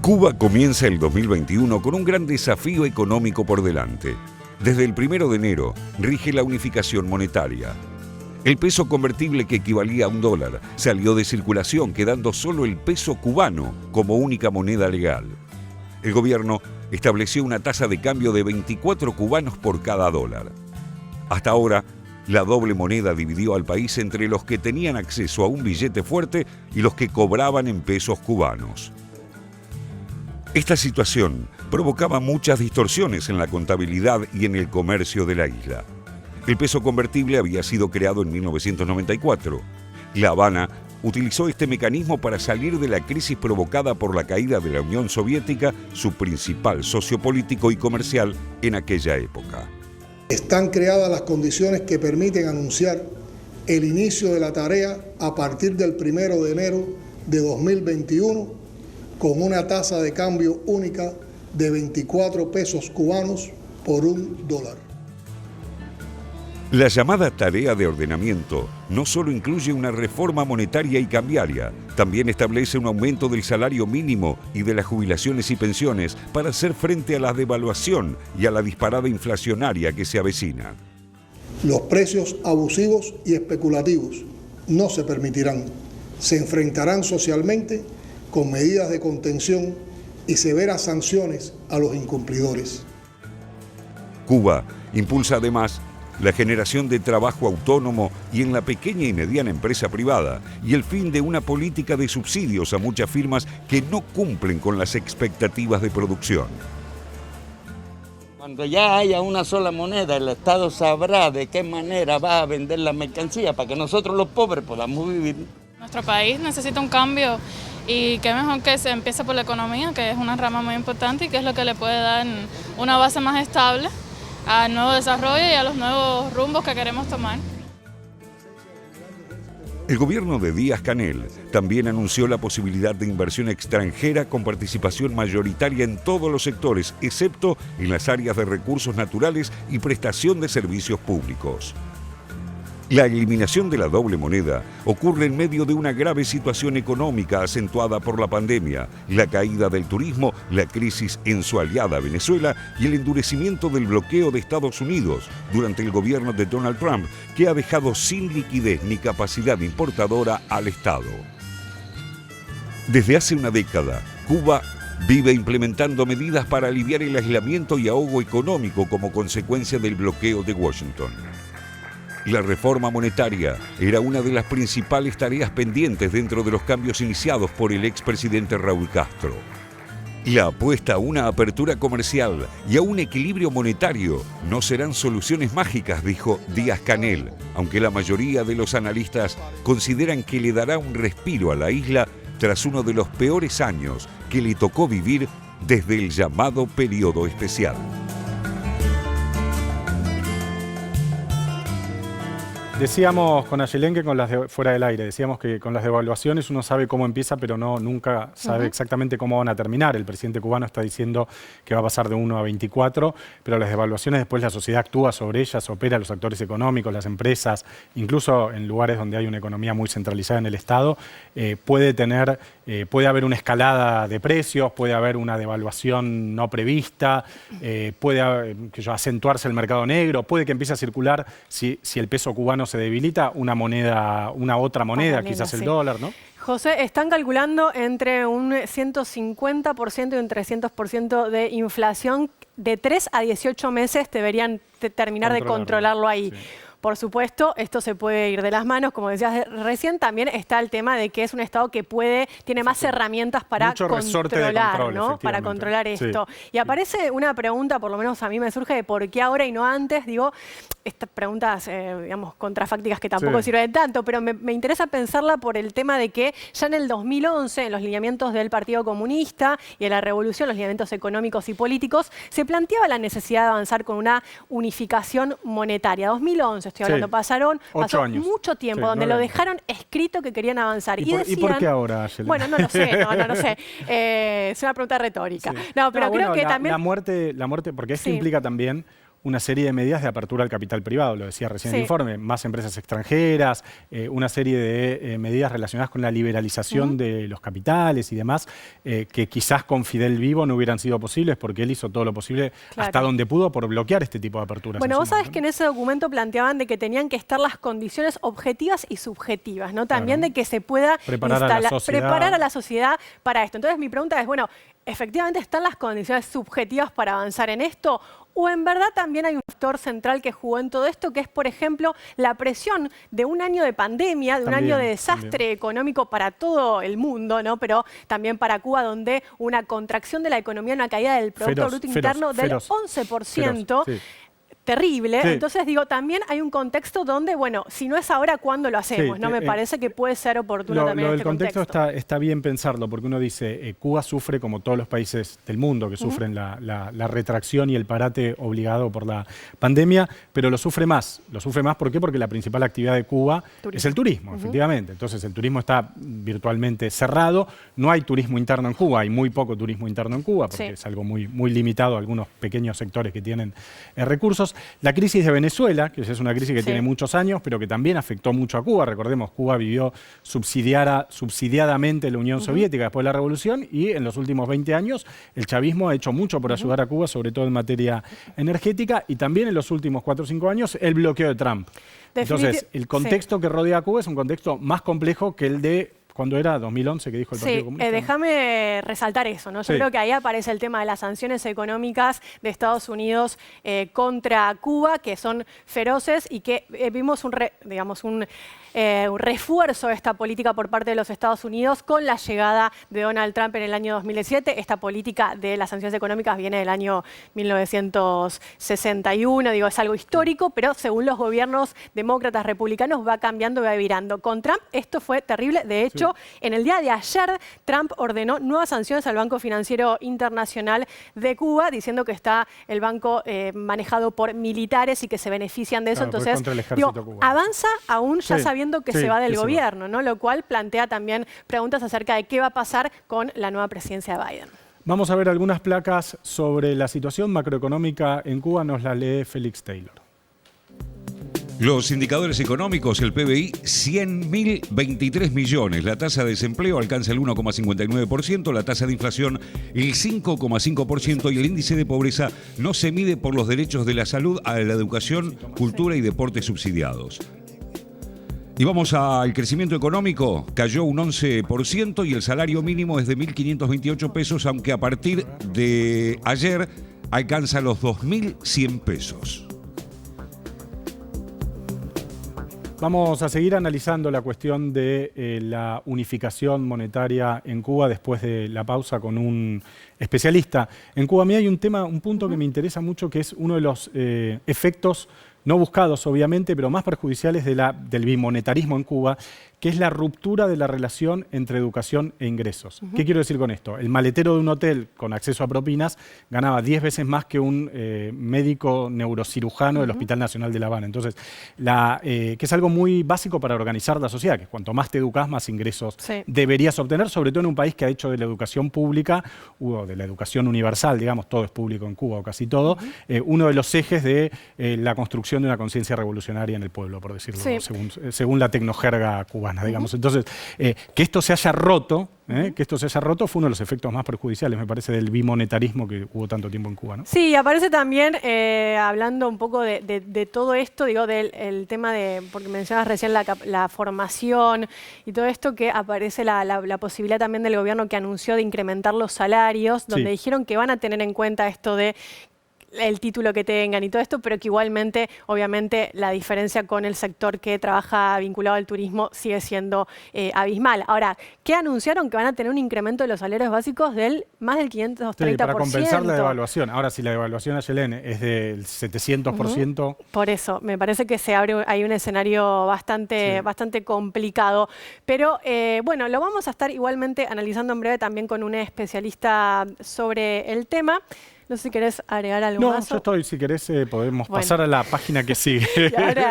Cuba comienza el 2021 con un gran desafío económico por delante. Desde el 1 de enero rige la unificación monetaria. El peso convertible, que equivalía a $1, salió de circulación, quedando solo el peso cubano como única moneda legal. El gobierno estableció una tasa de cambio de 24 cubanos por cada dólar. Hasta ahora, la doble moneda dividió al país entre los que tenían acceso a un billete fuerte y los que cobraban en pesos cubanos. Esta situación provocaba muchas distorsiones en la contabilidad y en el comercio de la isla. El peso convertible había sido creado en 1994. La Habana utilizó este mecanismo para salir de la crisis provocada por la caída de la Unión Soviética, su principal socio político y comercial en aquella época. Están creadas las condiciones que permiten anunciar el inicio de la tarea a partir del 1 de enero de 2021 con una tasa de cambio única de 24 pesos cubanos por $1. La llamada tarea de ordenamiento no solo incluye una reforma monetaria y cambiaria, también establece un aumento del salario mínimo y de las jubilaciones y pensiones para hacer frente a la devaluación y a la disparada inflacionaria que se avecina. Los precios abusivos y especulativos no se permitirán. Se enfrentarán socialmente con medidas de contención y severas sanciones a los incumplidores. Cuba impulsa además la generación de trabajo autónomo y en la pequeña y mediana empresa privada y el fin de una política de subsidios a muchas firmas que no cumplen con las expectativas de producción. Cuando ya haya una sola moneda, el Estado sabrá de qué manera va a vender la mercancía para que nosotros los pobres podamos vivir. Nuestro país necesita un cambio y qué mejor que se empiece por la economía, que es una rama muy importante y que es lo que le puede dar una base más estable al nuevo desarrollo y a los nuevos rumbos que queremos tomar. El gobierno de Díaz-Canel también anunció la posibilidad de inversión extranjera con participación mayoritaria en todos los sectores, excepto en las áreas de recursos naturales y prestación de servicios públicos. La eliminación de la doble moneda ocurre en medio de una grave situación económica acentuada por la pandemia, la caída del turismo, la crisis en su aliada Venezuela y el endurecimiento del bloqueo de Estados Unidos durante el gobierno de Donald Trump, que ha dejado sin liquidez ni capacidad importadora al Estado. Desde hace una década, Cuba vive implementando medidas para aliviar el aislamiento y ahogo económico como consecuencia del bloqueo de Washington. La reforma monetaria era una de las principales tareas pendientes dentro de los cambios iniciados por el expresidente Raúl Castro. La apuesta a una apertura comercial y a un equilibrio monetario no serán soluciones mágicas, dijo Díaz-Canel, aunque la mayoría de los analistas consideran que le dará un respiro a la isla tras uno de los peores años que le tocó vivir desde el llamado periodo especial. Decíamos con Ayelén que fuera del aire, decíamos que con las devaluaciones uno sabe cómo empieza, pero nunca sabe exactamente cómo van a terminar. El presidente cubano está diciendo que va a pasar de 1 a 24, pero las devaluaciones después la sociedad actúa sobre ellas, opera los actores económicos, las empresas, incluso en lugares donde hay una economía muy centralizada en el Estado, puede haber una escalada de precios, puede haber una devaluación no prevista, puede acentuarse el mercado negro, puede que empiece a circular, si el peso cubano se debilita, una otra moneda, quizás el dólar, ¿no? José, están calculando entre un 150% y un 300% de inflación. De 3 a 18 meses deberían terminar de controlarlo ahí. Sí. Por supuesto, esto se puede ir de las manos, como decías recién, también está el tema de que es un Estado que tiene más herramientas para controlar, ¿no? Para controlar esto. Sí. Y aparece una pregunta, por lo menos a mí me surge, de por qué ahora y no antes. Digo, estas preguntas, digamos, contrafácticas que tampoco sirven tanto, pero me interesa pensarla por el tema de que ya en el 2011, en los lineamientos del Partido Comunista y en la Revolución, los lineamientos económicos y políticos, se planteaba la necesidad de avanzar con una unificación monetaria. 2011, estoy hablando, pasó mucho tiempo donde lo dejaron escrito que querían avanzar. ¿Y por qué ahora, Ayelén? Bueno, no lo sé. Es una pregunta retórica. No, pero creo que también... La muerte, porque esto implica también una serie de medidas de apertura al capital privado, lo decía recién el informe, más empresas extranjeras, una serie de medidas relacionadas con la liberalización de los capitales y demás, que quizás con Fidel vivo no hubieran sido posibles porque él hizo todo lo posible hasta donde pudo por bloquear este tipo de aperturas. Bueno, vos sabés que en ese documento planteaban de que tenían que estar las condiciones objetivas y subjetivas, ¿no? También de que se pueda preparar a la sociedad para esto. Entonces mi pregunta es, bueno, ¿efectivamente están las condiciones subjetivas para avanzar en esto? ¿O en verdad también hay un factor central que jugó en todo esto, que es, por ejemplo, la presión de un año de pandemia, de un año de desastre económico para todo el mundo, ¿no? Pero también para Cuba, donde una contracción de la economía, una caída del Producto Bruto Interno del 11%, terrible. Entonces digo, también hay un contexto donde, bueno, si no es ahora, ¿cuándo lo hacemos? ¿No? Me parece que puede ser oportuno también lo este del contexto. Está bien pensarlo, porque uno dice, Cuba sufre como todos los países del mundo que sufren la retracción y el parate obligado por la pandemia, pero lo sufre más. Lo sufre más, ¿por qué? Porque la principal actividad de Cuba es el turismo, efectivamente. Entonces el turismo está virtualmente cerrado. No hay turismo interno en Cuba, hay muy poco turismo interno en Cuba, porque es algo muy limitado a algunos pequeños sectores que tienen recursos. La crisis de Venezuela, que es una crisis que tiene muchos años, pero que también afectó mucho a Cuba. Recordemos, Cuba vivió subsidiadamente la Unión Soviética después de la Revolución y en los últimos 20 años el chavismo ha hecho mucho por ayudar a Cuba, sobre todo en materia energética, y también en los últimos 4 o 5 años el bloqueo de Trump. Entonces, el contexto que rodea a Cuba es un contexto más complejo que el de ¿cuándo era? 2011 que dijo el Partido Comunista. Déjame resaltar eso, ¿no? Yo creo que ahí aparece el tema de las sanciones económicas de Estados Unidos contra Cuba, que son feroces y que vimos un refuerzo de esta política por parte de los Estados Unidos con la llegada de Donald Trump en el año 2007. Esta política de las sanciones económicas viene del año 1961, digo, es algo histórico, pero según los gobiernos demócratas, republicanos, va cambiando y va virando. Con Trump esto fue terrible. De hecho, en el día de ayer, Trump ordenó nuevas sanciones al Banco Financiero Internacional de Cuba, diciendo que está el banco manejado por militares y que se benefician de eso. Entonces, avanza aún ya sabiendo que se va del gobierno, ¿no? Lo cual plantea también preguntas acerca de qué va a pasar con la nueva presidencia de Biden. Vamos a ver algunas placas sobre la situación macroeconómica en Cuba, nos la lee Félix Taylor. Los indicadores económicos, el PBI, 100.023 millones. La tasa de desempleo alcanza el 1,59%, la tasa de inflación el 5,5% y el índice de pobreza no se mide por los derechos de la salud, a la educación, cultura y deportes subsidiados. Y vamos al crecimiento económico, cayó un 11% y el salario mínimo es de 1.528 pesos, aunque a partir de ayer alcanza los 2.100 pesos. Vamos a seguir analizando la cuestión de la unificación monetaria en Cuba después de la pausa con un especialista. En Cuba a mí hay un punto que me interesa mucho, que es uno de los efectos no buscados obviamente, pero más perjudiciales del bimonetarismo en Cuba, que es la ruptura de la relación entre educación e ingresos. ¿Qué quiero decir con esto? El maletero de un hotel con acceso a propinas ganaba 10 veces más que un médico neurocirujano del Hospital Nacional de La Habana. Entonces, que es algo muy básico para organizar la sociedad, que cuanto más te educas, más ingresos deberías obtener, sobre todo en un país que ha hecho de la educación pública, o de la educación universal, digamos, todo es público en Cuba o casi todo, uno de los ejes de la construcción de una conciencia revolucionaria en el pueblo, por decirlo, según la tecnojerga cubana. Digamos. Entonces, que esto se haya roto, fue uno de los efectos más perjudiciales, me parece, del bimonetarismo que hubo tanto tiempo en Cuba, ¿no? Sí, aparece también, hablando un poco de todo esto, digo, del tema de, porque mencionabas recién la formación y todo esto, que aparece la posibilidad también del gobierno que anunció de incrementar los salarios, donde dijeron que van a tener en cuenta esto de el título que tengan y todo esto, pero que igualmente, obviamente, la diferencia con el sector que trabaja vinculado al turismo sigue siendo abismal. Ahora, ¿qué anunciaron? Que van a tener un incremento de los salarios básicos del más del 530%. Sí, para compensar la devaluación. Ahora, si la devaluación a Yelén es del 700%... Por eso, me parece que se abre hay un escenario bastante complicado. Pero, bueno, lo vamos a estar igualmente analizando en breve también con un especialista sobre el tema. No sé si querés agregar algo más. No, yo estoy, si querés podemos pasar a la página que sigue.